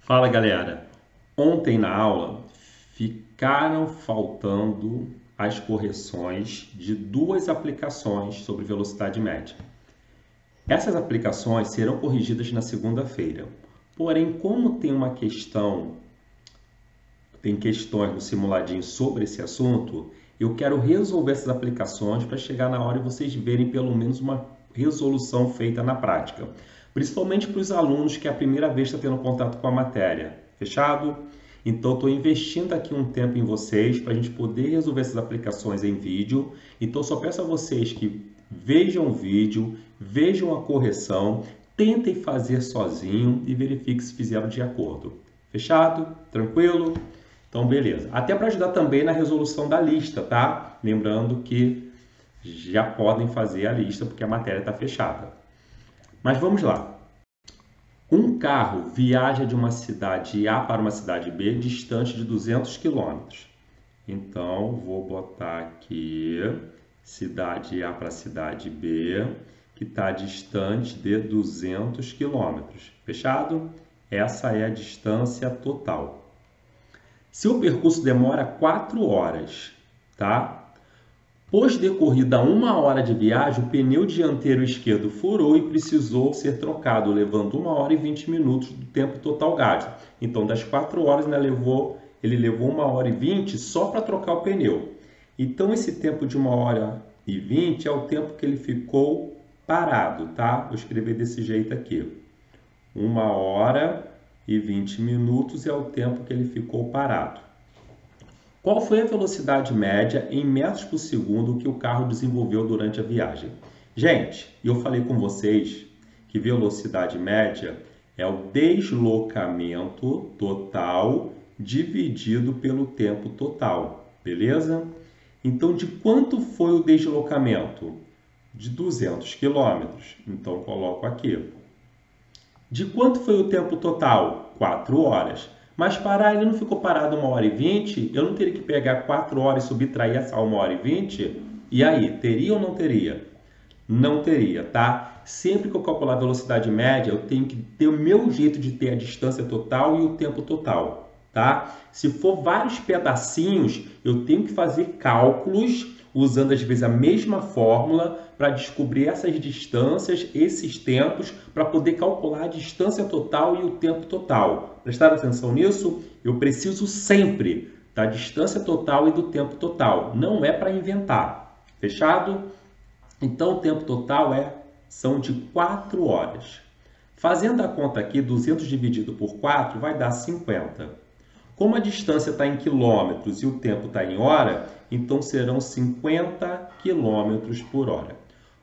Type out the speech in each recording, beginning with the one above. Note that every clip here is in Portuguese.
Fala galera, ontem na aula ficaram faltando as correções de duas aplicações sobre velocidade média. Essas aplicações serão corrigidas na segunda-feira. Porém, como tem questões no simuladinho sobre esse assunto, eu quero resolver essas aplicações para chegar na hora e vocês verem pelo menos uma resolução feita na prática. Principalmente para os alunos que é a primeira vez estão tendo contato com a matéria. Fechado? Então, estou investindo aqui um tempo em vocês para a gente poder resolver essas aplicações em vídeo. Então, só peço a vocês que vejam o vídeo, vejam a correção, tentem fazer sozinho e verifiquem se fizeram de acordo. Fechado? Tranquilo? Então, beleza. Até para ajudar também na resolução da lista, tá? Lembrando que já podem fazer a lista porque a matéria está fechada. Mas vamos lá. Um carro viaja de uma cidade A para uma cidade B distante de 200 km. Então, vou botar aqui cidade A para cidade B, que está distante de 200 km. Fechado? Essa é a distância total. Se o percurso demora 4 horas, tá? Pois decorrida 1 hora de viagem, o pneu dianteiro esquerdo furou e precisou ser trocado, levando 1 hora e 20 minutos do tempo total gasto. Então, das 4 horas, ele levou 1 hora e 20 só para trocar o pneu. Então, esse tempo de 1 hora e 20 é o tempo que ele ficou parado, tá? Vou escrever desse jeito aqui. 1 hora e 20 minutos é o tempo que ele ficou parado. Qual foi a velocidade média em metros por segundo que o carro desenvolveu durante a viagem? Gente, eu falei com vocês que velocidade média é o deslocamento total dividido pelo tempo total, beleza? Então, de quanto foi o deslocamento? De 200 km. Então, coloco aqui. De quanto foi o tempo total? 4 horas. Mas parar, ele não ficou parado 1 hora e 20? Eu não teria que pegar 4 horas e subtrair essa 1 hora e 20? E aí, teria ou não teria? Não teria, tá? Sempre que eu calcular a velocidade média, eu tenho que ter o meu jeito de ter a distância total e o tempo total, tá? Se for vários pedacinhos, eu tenho que fazer cálculos usando às vezes a mesma fórmula para descobrir essas distâncias, esses tempos, para poder calcular a distância total e o tempo total. Prestaram atenção nisso? Eu preciso sempre da distância total e do tempo total. Não é para inventar. Fechado? Então, o tempo total são de 4 horas. Fazendo a conta aqui, 200 dividido por 4 vai dar 50. Como a distância está em quilômetros e o tempo está em hora, então serão 50 km por hora.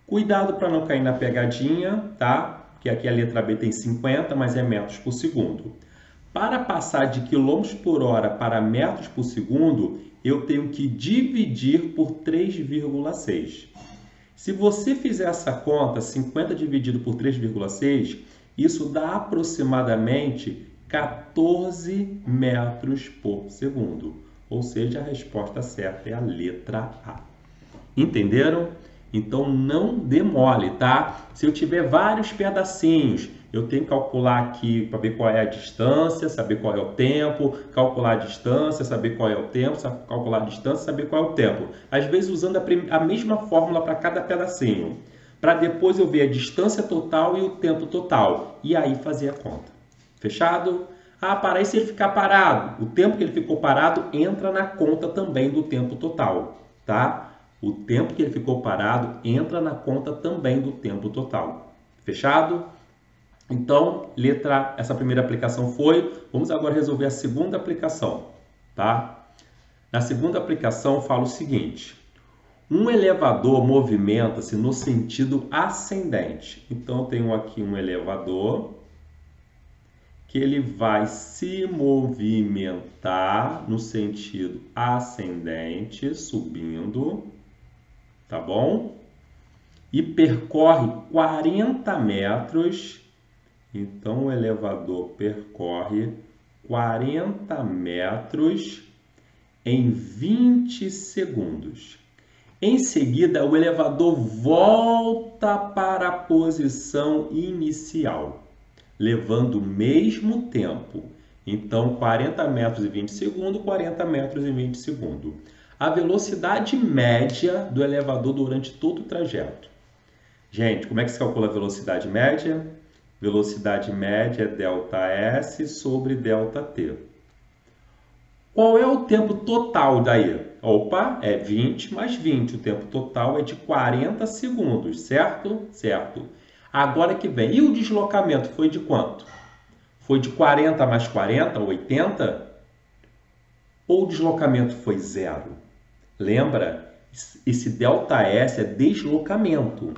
Cuidado para não cair na pegadinha, tá? Porque aqui a letra B tem 50, mas é metros por segundo. Para passar de quilômetros por hora para metros por segundo, eu tenho que dividir por 3,6. Se você fizer essa conta, 50 dividido por 3,6, isso dá aproximadamente 14 metros por segundo. Ou seja, a resposta certa é a letra A. Entenderam? Então não demole, tá? Se eu tiver vários pedacinhos, eu tenho que calcular aqui para ver qual é a distância, saber qual é o tempo, calcular a distância, saber qual é o tempo, calcular a distância, saber qual é o tempo. Às vezes usando a mesma fórmula para cada pedacinho, para depois eu ver a distância total e o tempo total, e aí fazer a conta. Fechado? Ah, para aí se ele ficar parado. O tempo que ele ficou parado entra na conta também do tempo total, tá? O tempo que ele ficou parado entra na conta também do tempo total. Fechado? Então, letra A, essa primeira aplicação foi. Vamos agora resolver a segunda aplicação, tá? Na segunda aplicação, fala o seguinte. Um elevador movimenta-se no sentido ascendente. Então, eu tenho aqui um elevador que ele vai se movimentar no sentido ascendente, subindo, tá bom? E percorre 40 metros. Então, o elevador percorre 40 metros em 20 segundos. Em seguida, o elevador volta para a posição inicial, levando o mesmo tempo. Então, 40 metros e 20 segundos, 40 metros e 20 segundos. A velocidade média do elevador durante todo o trajeto. Gente, como é que se calcula a velocidade média? Velocidade média é ΔS sobre ΔT. Qual é o tempo total daí? Opa, é 20 mais 20. O tempo total é de 40 segundos, certo? Certo. Agora que vem. E o deslocamento foi de quanto? Foi de 40 mais 40, 80? Ou o deslocamento foi zero? Lembra? Esse ΔS é deslocamento.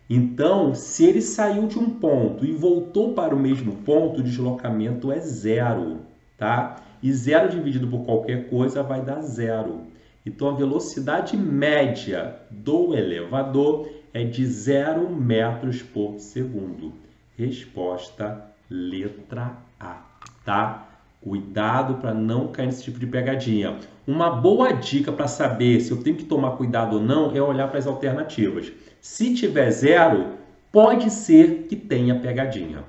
Então, se ele saiu de um ponto e voltou para o mesmo ponto, o deslocamento é zero, tá? E zero dividido por qualquer coisa vai dar zero. Então, a velocidade média do elevador é de 0 metros por segundo. Resposta letra A, tá? Cuidado para não cair nesse tipo de pegadinha. Uma boa dica para saber se eu tenho que tomar cuidado ou não é olhar para as alternativas. Se tiver zero, pode ser que tenha pegadinha.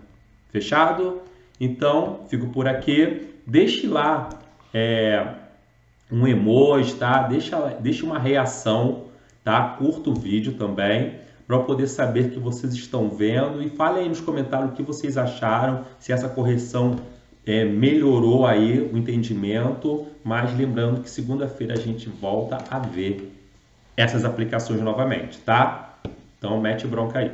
Fechado? Então, fico por aqui. Deixe lá um emoji, tá? Deixa uma reação, tá? Curta o vídeo também, para eu poder saber que vocês estão vendo. E fale aí nos comentários o que vocês acharam, se essa correção melhorou aí o entendimento. Mas lembrando que segunda-feira a gente volta a ver essas aplicações novamente, tá? Então mete bronca aí.